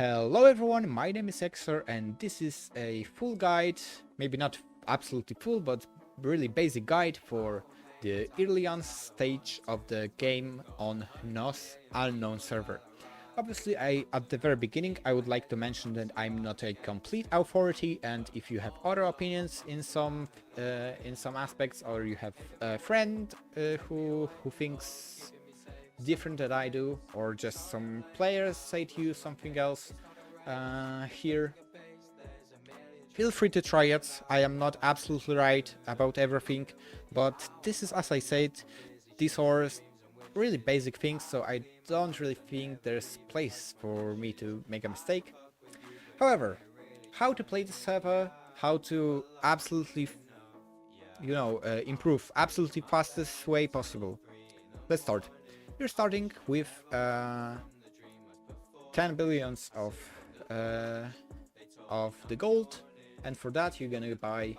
Hello everyone, my name is Exor and this is a full guide, maybe not absolutely full, but really basic guide for the early on stage of the game on NosUnknown server. Obviously, at the very beginning, I would like to mention that I'm not a complete authority, and if you have other opinions in some aspects, or you have a friend who thinks different than I do, or just some players say to you something else here, feel free to try it. I am not absolutely right about everything, but this is, as I said, these are really basic things, so I don't really think there's place for me to make a mistake. However, how to play the server, how to absolutely, improve absolutely fastest way possible. Let's start. You're starting with 10 billions of the gold, and for that you're gonna buy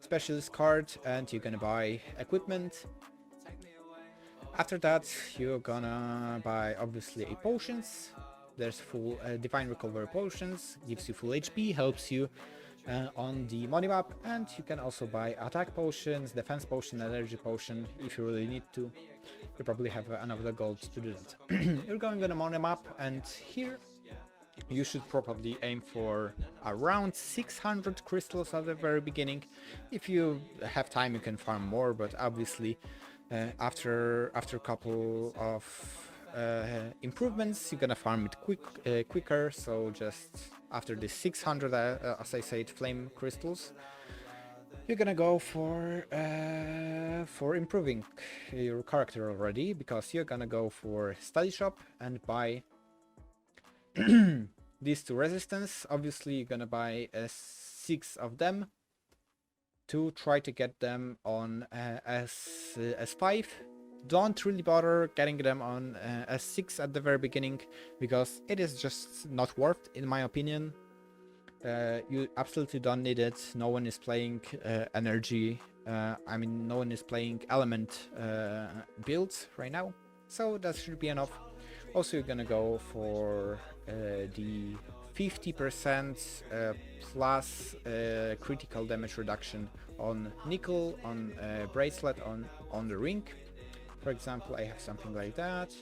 specialist card and you're gonna buy equipment. After that you're gonna buy obviously a potions. There's full divine recovery potions, gives you full HP, helps you on the money map, and you can also buy attack potions, defense potion, energy potion if you really need to. You probably have enough of the gold to do that. You're going on a money map, and here you should probably aim for around 600 crystals at the very beginning. If you have time you can farm more, but obviously after a couple of improvements you're gonna farm it quicker. So just after the 600 as I said, flame crystals, you're gonna go for improving your character already, because you're gonna go for study shop and buy these two resistance. Obviously you're gonna buy 6 of them to try to get them on S5. Don't really bother getting them on S6 at the very beginning, because it is just not worth, in my opinion. You absolutely don't need it. No one is playing energy, no one is playing element builds right now, so that should be enough. Also you're gonna go for the 50% plus critical damage reduction on nickel, on bracelet, on the ring. For example, I have something like that.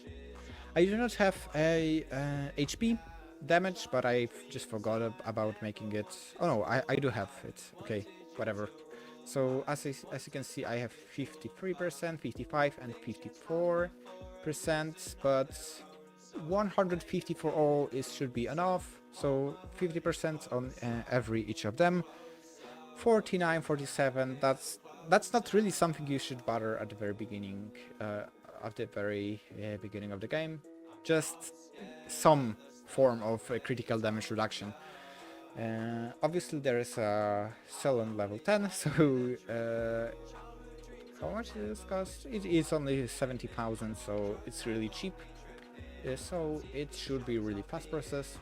I do not have a HP damage, but I just forgot about making it. Oh no, I do have it. Okay, whatever. So as you can see, I have 53%, 55 and 54%, but 150 for all should be enough. So 50% on each of them. 49, 47, that's not really something you should bother at the very beginning of the game. Just some form of critical damage reduction. Obviously there is a cell on level 10, so how much does this cost? It is only 70,000, so it's really cheap. So it should be really fast process.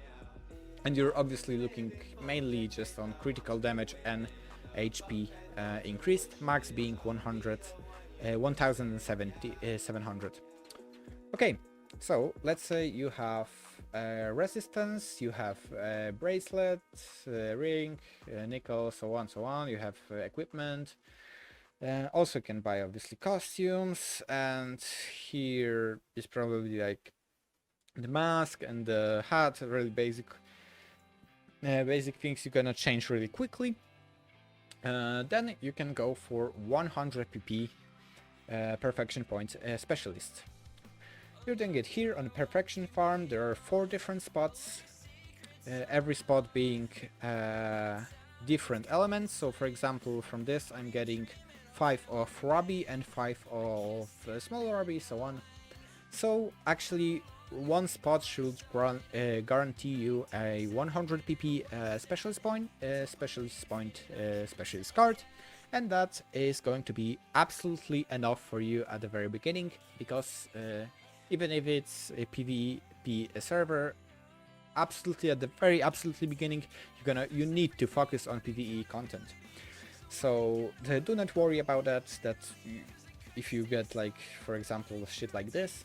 And you're obviously looking mainly just on critical damage and HP increased, max being 1700. Okay, so let's say you have resistance, you have bracelet, ring, nickel, so on. You have equipment. Also can buy obviously costumes, and here is probably like the mask and the hat, really basic things you're gonna change really quickly. Then you can go for 100 PP perfection point specialist. You're doing it here on the perfection farm. There are 4 different spots, every spot being different elements. So for example, from this I'm getting 5 of Ruby and 5 of small Ruby, so on. So actually one spot should guarantee you a 100 PP specialist card, and that is going to be absolutely enough for you at the very beginning, because even if it's a PvP server, absolutely at the very beginning you need to focus on PvE content. So do not worry about that if you get, like, for example, shit like this,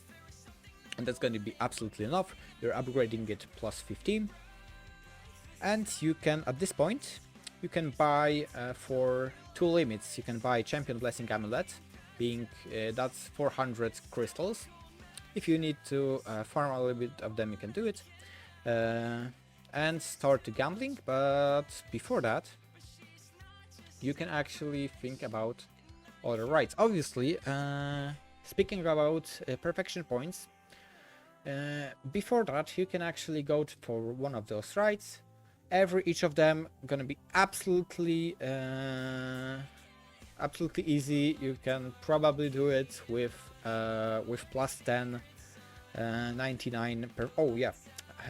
and that's going to be absolutely enough. You're upgrading it plus 15. And you can, at this point, you can buy for 2 limits. You can buy Champion Blessing Amulet, being that's 400 crystals. If you need to farm a little bit of them, you can do it. And start to gambling, but before that, you can actually think about other rights. Obviously, speaking about perfection points, before that, you can actually go for one of those rights. Each of them gonna be absolutely easy. You can probably do it with plus 10, 99 per. Oh yeah,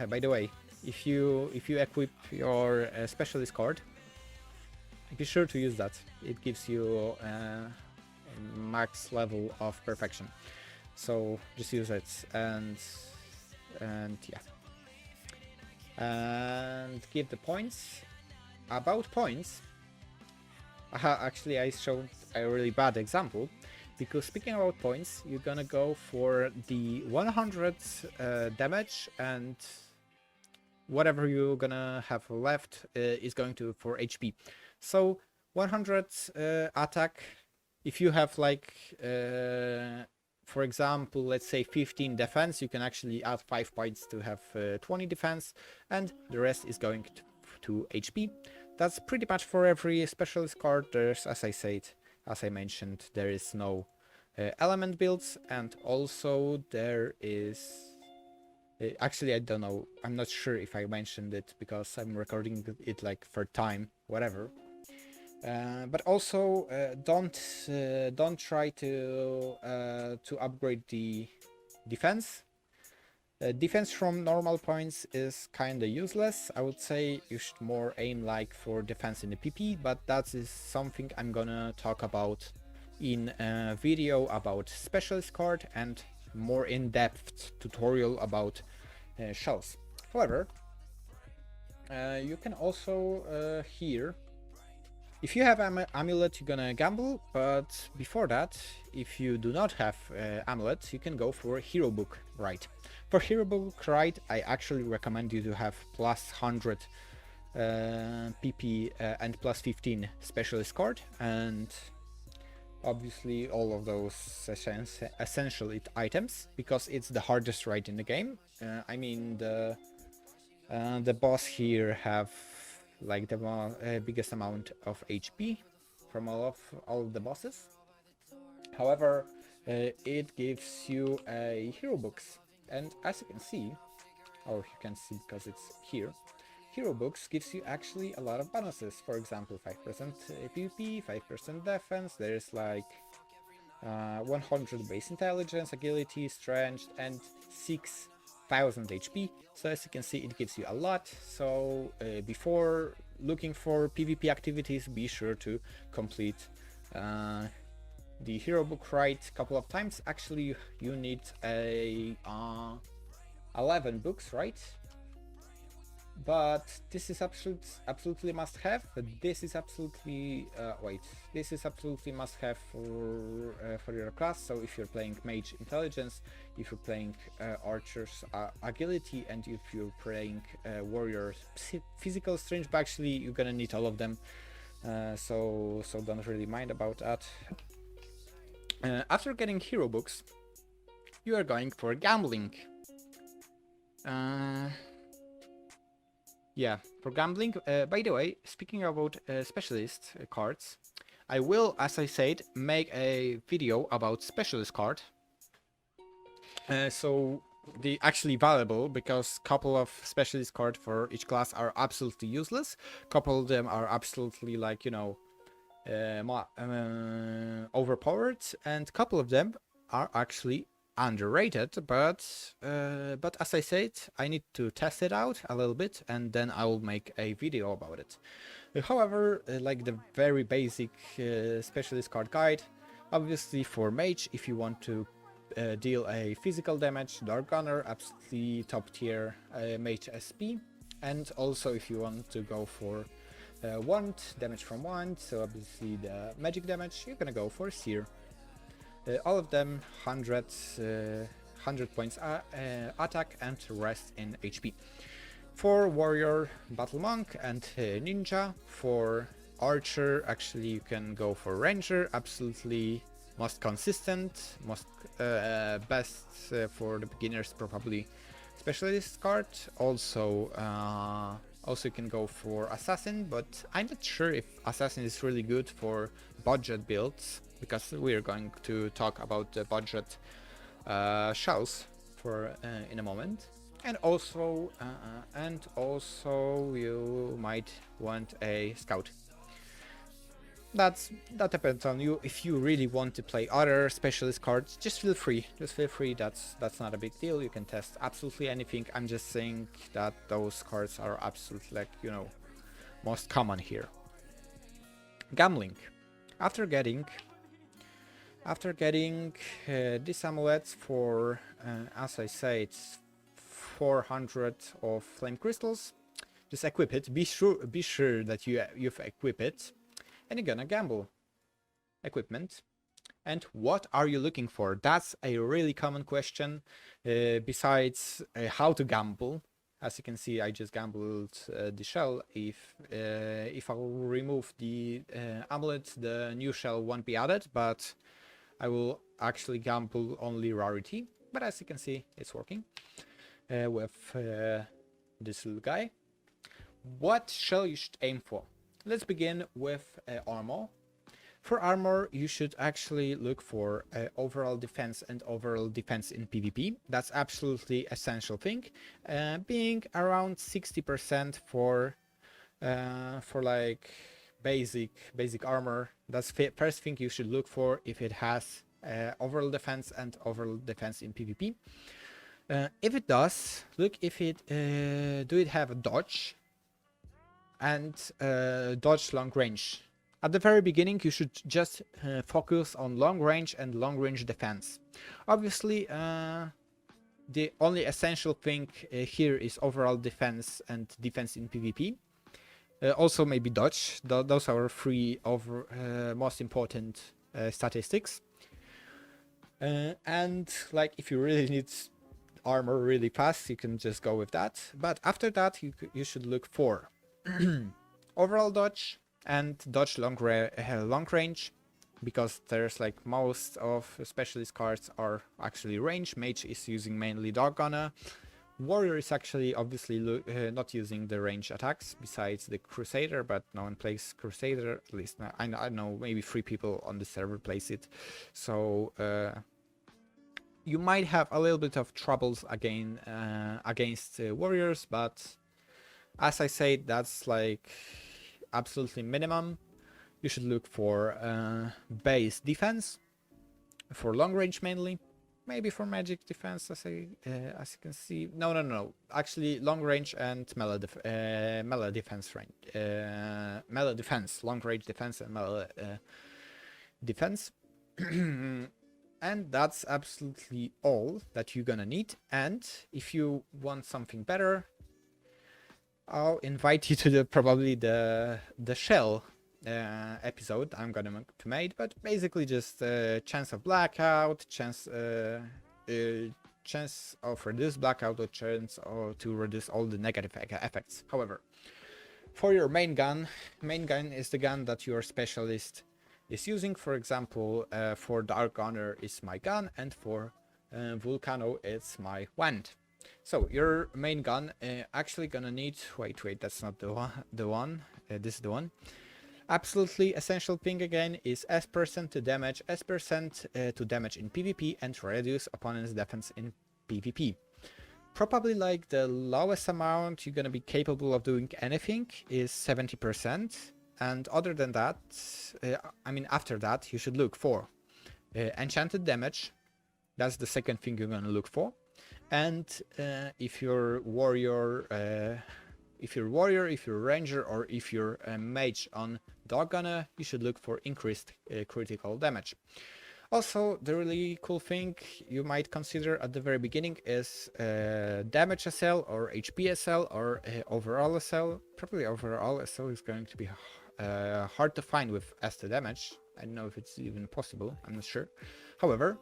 by the way, if you equip your specialist card, be sure to use that. It gives you max level of perfection. So just use it and yeah. And give the points. About points, actually I showed a really bad example, because speaking about points, you're gonna go for the 100 damage, and whatever you're gonna have left is going to for HP. So 100 attack, if you have like for example, let's say 15 defense, you can actually add 5 points to have 20 defense, and the rest is going to HP. That's pretty much for every specialist card. There's, as I mentioned, there is no element builds, and also there is actually, I don't know, I'm not sure if I mentioned it because I'm recording it like third time, whatever. But also don't try to upgrade the defense. Defense from normal points is kinda useless. I would say you should more aim like for defense in the PP, but that is something I'm gonna talk about in a video about specialist card and more in-depth tutorial about shells. However, you can also here, if you have amulet, you're gonna gamble, but before that, if you do not have amulet, you can go for hero book, right? For hero book, right, I actually recommend you to have plus 100 PP and plus 15 specialist card, and obviously all of those essential items, because it's the hardest right in the game. I mean, the boss here have like the biggest amount of HP from all of the bosses. However, it gives you a hero books, and as you can see, or you can see because it's here, hero books gives you actually a lot of bonuses. For example, 5% PvP, 5% defense. There's like 100 base intelligence, agility, strength, and 6,000 HP. So as you can see, it gives you a lot. So before looking for PvP activities, be sure to complete the hero book right a couple of times. Actually, you need a 11 books, right? But this is absolutely must have. But this is absolutely this is absolutely must have for your class. So if you're playing mage intelligence, if you're playing archers agility, and if you're playing warrior physical strength, but actually you're gonna need all of them. So don't really mind about that. After getting hero books, you are going for gambling. Yeah, for gambling. By the way, speaking about specialist cards, I will, as I said, make a video about specialist card. So the actually valuable, because couple of specialist cards for each class are absolutely useless. Couple of them are absolutely like, you know, overpowered, and couple of them are actually underrated, but as I said, I need to test it out a little bit, and then I will make a video about it. However, like the very basic specialist card guide, obviously for mage, if you want to deal a physical damage, Dark Gunner, absolutely top tier mage SP, and also if you want to go for wand, damage from wand, so obviously the magic damage, you're gonna go for Seer. All of them 100 points attack and rest in HP. For warrior, battle monk and ninja. For archer, actually you can go for ranger, absolutely most consistent, most best for the beginners, probably specialist card. Also you can go for assassin, but I'm not sure if assassin is really good for budget builds, because we're going to talk about the budget shells for in a moment. And also you might want a scout. That depends on you. If you really want to play other specialist cards, just feel free. That's not a big deal. You can test absolutely anything. I'm just saying that those cards are absolutely, like, you know, most common here. Gambling. After getting these amulets for, as I say, it's 400 of flame crystals. Just equip it. Be sure that you've equipped it, and you're gonna gamble. Equipment. And what are you looking for? That's a really common question. Besides how to gamble, as you can see, I just gambled the shell. If I will remove the amulet, the new shell won't be added, but I will actually gamble only rarity. But as you can see, it's working with this little guy. What shell you should aim for? Let's begin with armor. For armor, you should actually look for overall defense and overall defense in PvP. That's absolutely essential thing. Being around 60% for like basic armor. That's the first thing you should look for if it has overall defense and overall defense in PvP. If it does, look if it do it have a dodge and dodge long range. At the very beginning, you should just focus on long range and long range defense. Obviously, the only essential thing here is overall defense and defense in PvP. Also maybe dodge. Those are three most important statistics. And like if you really need armor really fast, you can just go with that. But after that, you should look for overall dodge and dodge long range, because there's like most of specialist cards are actually range. Mage is using mainly dog gunner. Warrior is actually obviously not using the range attacks besides the Crusader, but no one plays Crusader, at least I know maybe 3 people on the server plays it. So you might have a little bit of troubles again against warriors, but as I said, that's like absolutely minimum. You should look for base defense for long range mainly. Maybe for magic defense, as you can see. No. Actually, long range and melee defense range. Melee defense, long range defense, and melee defense. And that's absolutely all that you're gonna need. And if you want something better, I'll invite you to probably the shell episode I'm gonna make, but basically just chance of blackout, chance of reduce blackout, or chance to reduce all the negative effects. However, for your main gun is the gun that your specialist is using. For example, for Dark Gunner is my gun, and for Volcano it's my wand. So your main gun actually gonna need, wait, that's not the one, this is the one. Absolutely essential thing again is S% to damage, S% to damage in PvP, and reduce opponent's defense in PvP. Probably like the lowest amount you're gonna be capable of doing anything is 70%, and other than that, after that, you should look for enchanted damage. That's the second thing you're gonna look for. And if you're warrior, if you're ranger, or if you're a mage on dog gunner, you should look for increased critical damage. Also, the really cool thing you might consider at the very beginning is damage SL or HP SL or overall SL. Probably overall SL is going to be hard to find with ST damage. I don't know if it's even possible, I'm not sure. However,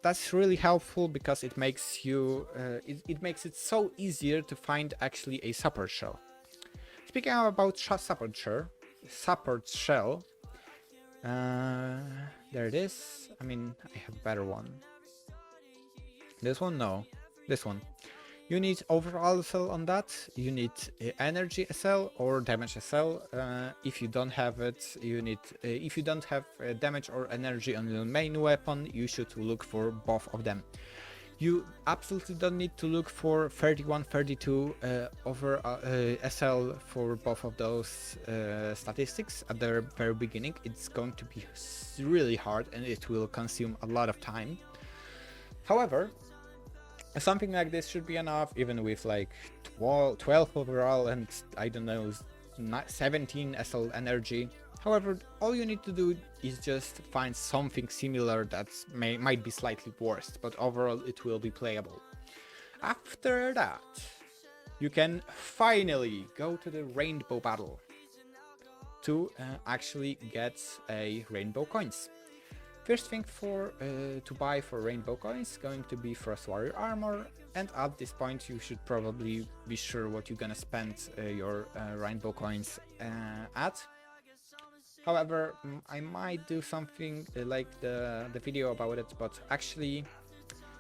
That's really helpful because it makes you it makes it so easier to find actually a support shell. Speaking about support shell, there it is. I mean, I have a better one. This one, no, this one. You need overall SL on that. You need energy SL or damage SL. If you don't have it, you need. If you don't have damage or energy on your main weapon, you should look for both of them. You absolutely don't need to look for 31, 32 over SL for both of those statistics at the very beginning. It's going to be really hard and it will consume a lot of time. However, something like this should be enough, even with like 12 overall and I don't know, 17 SL energy. However, all you need to do is just find something similar that might be slightly worse, but overall it will be playable. After that, you can finally go to the rainbow battle to actually get a rainbow coins. First thing to buy for rainbow coins going to be Frost Warrior armor, and at this point you should probably be sure what you're gonna spend your rainbow coins at. However, I might do something like the video about it, but actually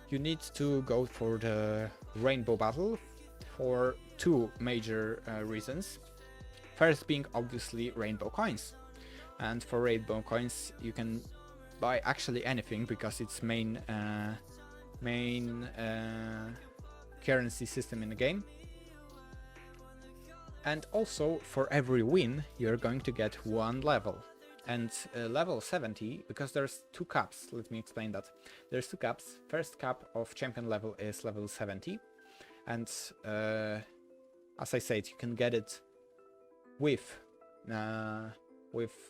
you need to go for the rainbow battle for two major reasons. First being obviously rainbow coins, and for rainbow coins you can buy actually anything because it's main currency system in the game. And also for every win you're going to get one level, and level 70, because there's two caps. Let me explain that. There's two caps. First cap of champion level is level 70, and as I said, you can get it with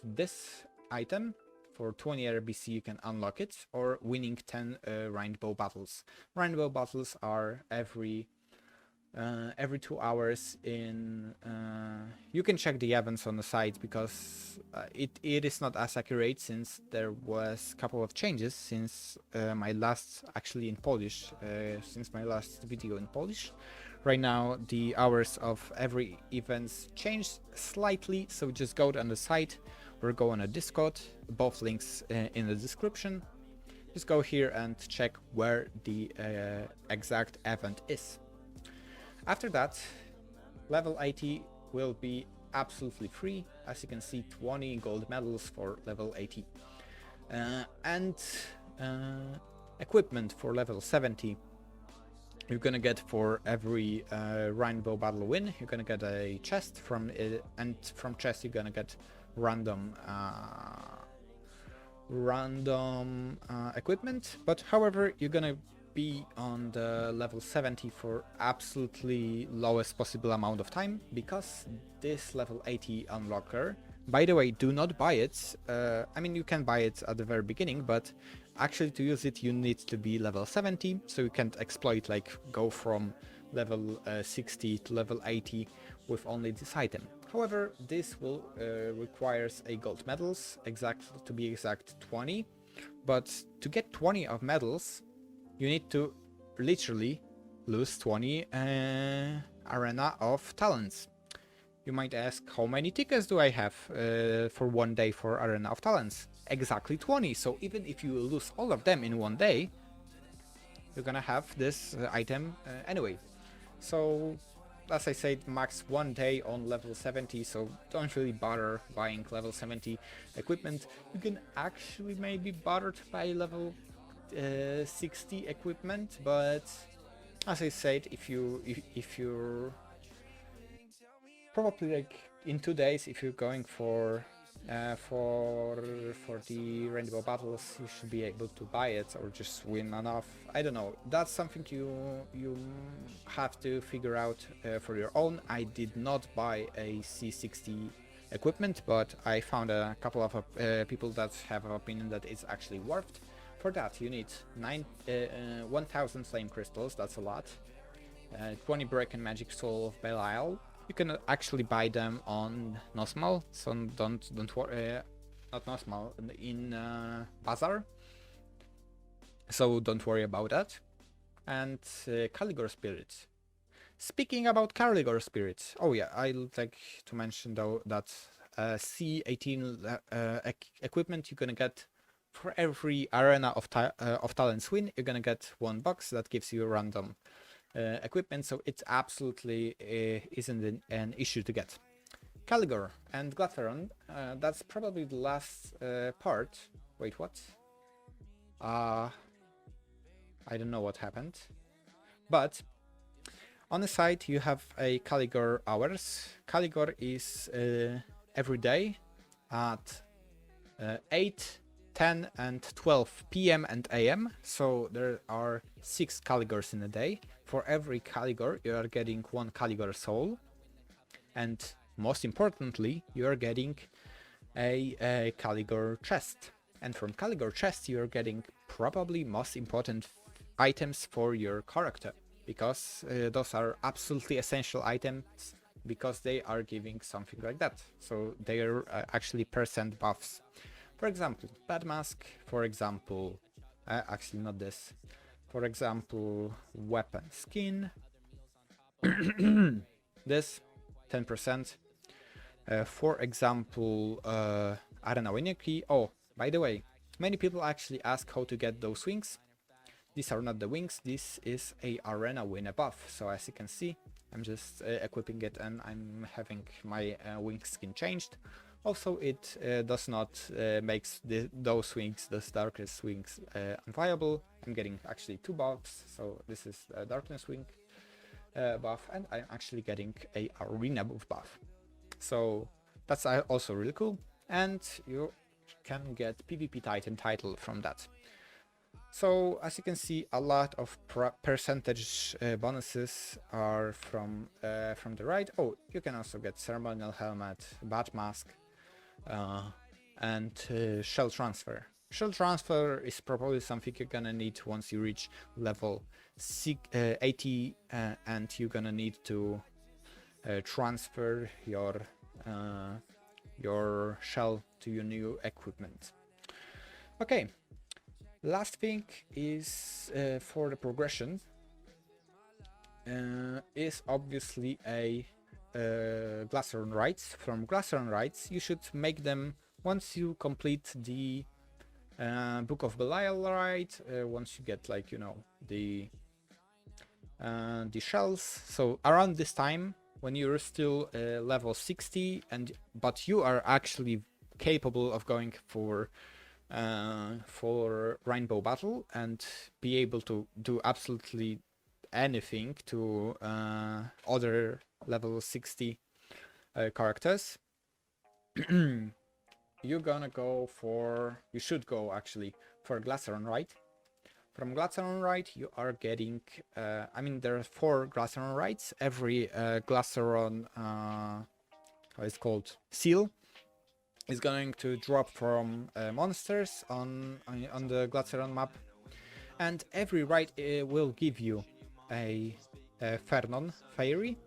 this item. For 20 RBC you can unlock it, or winning 10 rainbow battles. Rainbow battles are every 2 hours in... you can check the events on the site because it is not as accurate, since there was a couple of changes since my last, actually in Polish, since my last video in Polish. Right now the hours of every events changed slightly, so just go on the site or go on a Discord, both links in the description. Just go here and check where the exact event is. After that, level 80 will be absolutely free. As you can see, 20 gold medals for level 80. And equipment for level 70 you're gonna get for every rainbow battle win. You're gonna get a chest from it, and from chest you're gonna get random equipment. But however, you're gonna be on the level 70 for absolutely lowest possible amount of time, because this level 80 unlocker, by the way, do not buy it. I mean, you can buy it at the very beginning, but actually to use it you need to be level 70, so you can't exploit, like go from level 60 to level 80 with only this item. However, this will requires a gold medals, to be exact 20, but to get 20 of medals you need to literally lose 20 arena of talents. You might ask, how many tickets do I have for one day for Arena of Talents? Exactly 20, so even if you lose all of them in one day, you're gonna have this item anyway. So, as I said, max one day on level 70, so don't really bother buying level 70 equipment. You can actually maybe bother to buy level 60 equipment, but as I said, if you're probably like in 2 days, if you're going for the rainbow battles, you should be able to buy it or just win enough. I don't know. That's something you have to figure out for your own. I did not buy a C60 equipment, but I found a couple of people that have an opinion that it's actually worth. For that, you need 1,000 flame crystals. That's a lot. 20 break and magic soul of Belial. You can actually buy them on NosUnknown, so don't worry, not NosUnknown, in Bazaar. so don't worry about that. And Caligor Spirit. Speaking about Caligor Spirit, oh yeah, I'd like to mention though that C18 equipment you're gonna get for every arena of talents win. You're gonna get one box that gives you random equipment, so it absolutely isn't an issue to get. Caligor and Glatheron, that's probably the last part. Wait, what? I don't know what happened. But on the side you have a Caligor hours. Caligor is every day at 8, 10 and 12 PM and AM. So there are 6 Caligors in a day. For every Caligor you are getting 1 Caligor soul. And most importantly, you are getting a Caligor chest. And from Caligor chest you are getting probably most important items for your character, because those are absolutely essential items, because they are giving something like that. So they are actually percent buffs. For example, bad mask, for example, actually not this, for example, weapon skin, this 10%, for example, arena winning key. Oh, by the way, many people actually ask how to get those wings. These are not the wings, this is a arena winner buff. So as you can see, I'm just equipping it and I'm having my wing skin changed. Also, it does not makes those wings, those darkness wings, unviable. I'm getting actually 2 buffs, so this is a darkness wing buff, and I'm actually getting a arena buff. So that's also really cool, and you can get PvP Titan title from that. So as you can see, a lot of percentage bonuses are from the right. Oh, you can also get ceremonial helmet, bat mask, and shell transfer. Shell transfer is probably something you're gonna need once you reach level 80, and you're gonna need to transfer your shell to your new equipment. Okay. Last thing is for the progression is obviously a Glaceron rights. From Glaceron rights, you should make them once you complete the Book of Belial right. Once you get, like, you know, the shells. So around this time, when you're still level 60, but you are actually capable of going for Rainbow Battle and be able to do absolutely anything to other level 60 characters, you should go actually for Glaceron right. From Glaceron right you are getting, I mean, there are 4 Glaceron rights. Every Glaceron, how it's called, seal is going to drop from monsters on the Glaceron map, and every right will give you a Fernon fairy.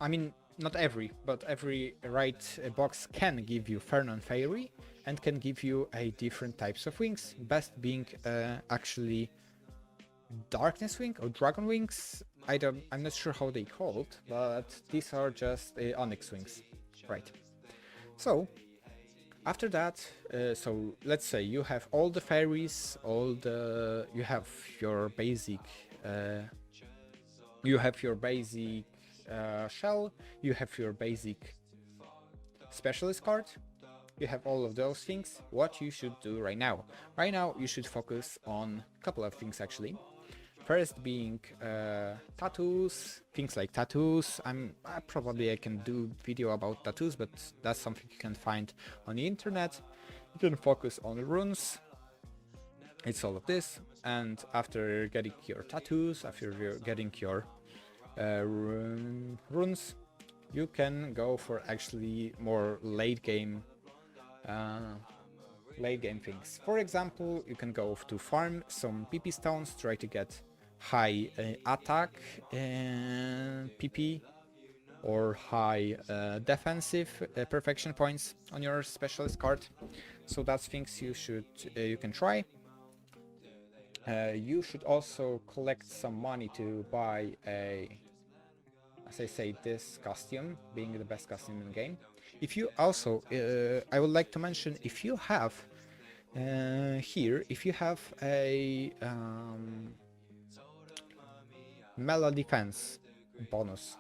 I mean, not every, but every right box can give you Fernon fairy and can give you a different types of wings. Best being actually Darkness wing or Dragon wings. I'm not sure how they called, but these are just Onyx wings, right? So after that, so let's say you have all the fairies, you have your basic shell, you have your basic specialist card, you have all of those things. What you should do right now? Right now you should focus on a couple of things actually. First being tattoos, things like tattoos. I can do video about tattoos, but that's something you can find on the internet. You can focus on runes. It's all of this, and after getting your tattoos, after you're getting your runes, you can go for actually more late game things. For example, you can go to farm some PP stones, try to get high attack PP or high defensive perfection points on your specialist card. So that's things you can try. You should also collect some money to buy a, as I say, this costume, being the best costume in the game. If you also, I would like to mention, if you have here, if you have a melee defense bonus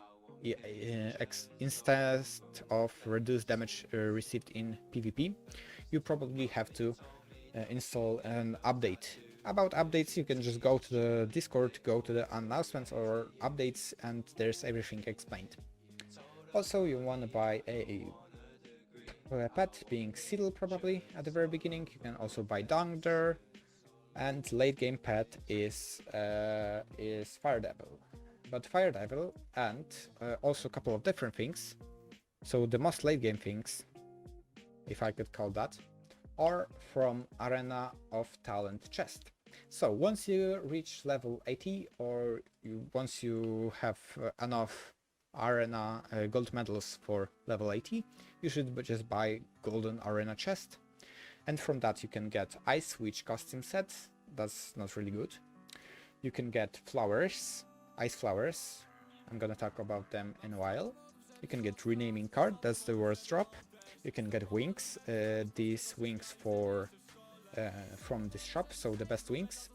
instead of reduced damage received in PvP, you probably have to install an update. About updates, you can just go to the Discord, go to the announcements or updates, and there's everything explained. Also, you want to buy a pet, being Seedle probably at the very beginning. You can also buy Dung there, and late game pet is Fire Devil. But Fire Devil and also a couple of different things. So the most late game things, if I could call that, are from Arena of Talent chest. So once you reach level 80, or once you have enough Arena gold medals for level 80, you should just buy golden Arena chest, and from that you can get Ice Witch costume set. That's not really good. You can get flowers, ice flowers. I'm gonna talk about them in a while. You can get renaming card, that's the worst drop. You can get wings, these wings from this shop, so the best wings.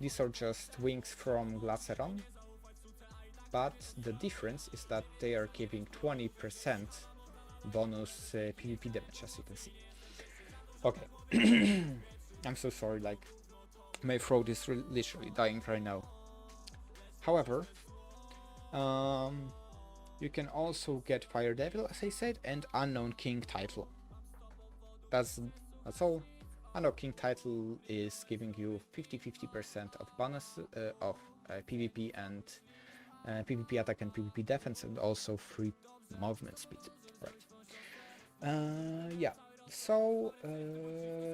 These are just wings from Glaceron, but the difference is that they are giving 20% bonus PvP damage, as you can see. Okay, I'm so sorry, like, my throat is literally dying right now. However, you can also get Fire Devil, as I said, and Unknown King title. That's all. Unknown King title is giving you 50% of bonus of PvP and PvP attack and PvP defense, and also free movement speed. Right. Yeah. So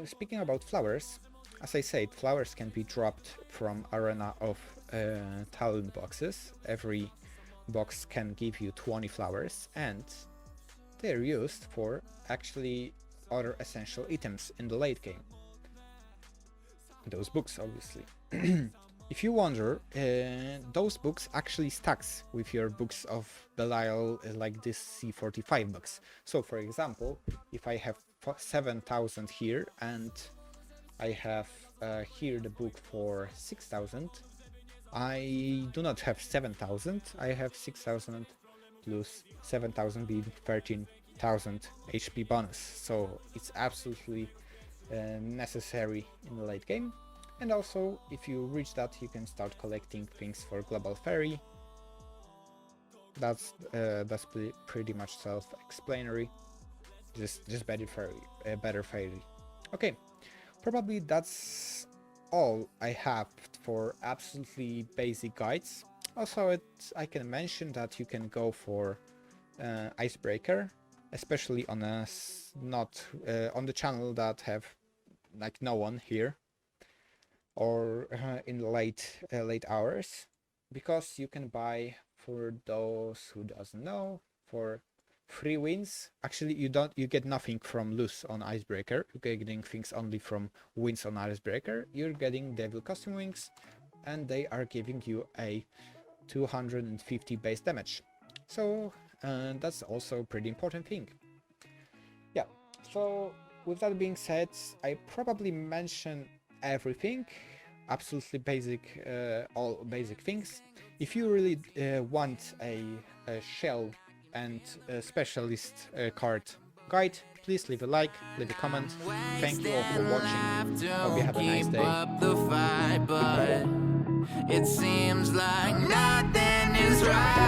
speaking about flowers, as I said, flowers can be dropped from Arena of Talent boxes. Every box can give you 20 flowers, and they're used for actually other essential items in the late game. Those books, obviously. If you wonder, those books actually stacks with your books of Belial, like this C45 books. So for example, if I have 7,000 here and I have here the book for 6,000, I do not have 7,000, I have 6,000 plus 7,000 being 13,000 HP bonus. So it's absolutely necessary in the late game. And also, if you reach that, you can start collecting things for Global Fairy. That's pretty much self-explanatory. Just better fairy. Okay, probably that's all I have for absolutely basic guides. Also, I can mention that you can go for Icebreaker, especially on on the channel that have like no one here, or in the late hours, because you can buy, for those who doesn't know, for 3 wins. Actually, you get nothing from loose on Icebreaker. You're getting things only from wins on Icebreaker. You're getting Devil Costume Wings, and they are giving you a 250 base damage. So that's also a pretty important thing. Yeah, so with that being said, I probably mentioned everything, absolutely basic, all basic things. If you really want a shell and a specialist card guide, please leave a like, leave a comment. Thank you all for watching. Hope you have a nice day. It seems like nothing is right.